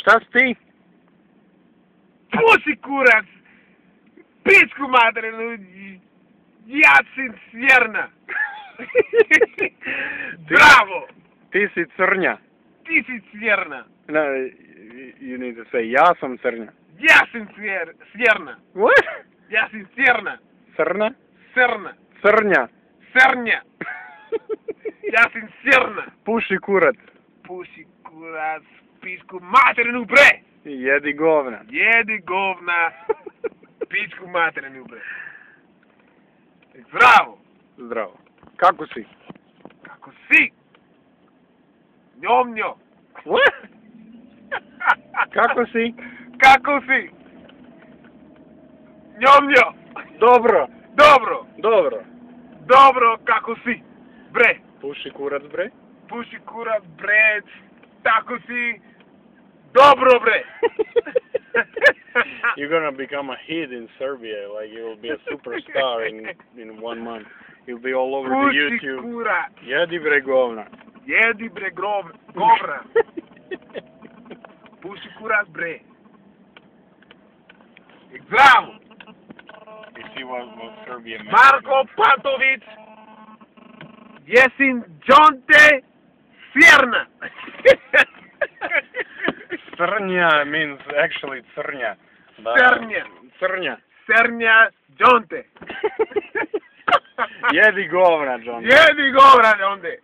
Šta si ti? Pusi kurac! Pičku materinu! Jacin Sjerna! Bravo! Ti si crnja. Ti si Sjerna! No, you need to say ja sam crnja. Jacin Sjerna! What? Jacin Sjerna! Crna? Srna! Crnja. Srnja! Jacin Sjerna! Puši kurac. Pusi kurac! Pičku materinu bre! Jedi govna. Jedi govna! Pičku materinu bre! Zdravo! Zdravo. Kako si? Kako si? Njom njom! What? Kako si? Kako si? Njom njom! Dobro. Dobro! Dobro. Dobro kako si? Bre! Puši kurac, bre. Puši kurac bre! Tako si? Dobro bre! You're gonna become a hit in Serbia. Like you'll be a superstar in 1 month. You'll be all over the Puši YouTube. kurac! Jedi bre govna. Jedi bre govna! Puši kurac bre! Zdravo! You see what Serbia meant? Marko Patović! Jesin Jonte Sjerna! Crnja means actually crnja. Crnja. Crnja. Sernja Jonte! Jedi govna, John. Jedi govna Jonte!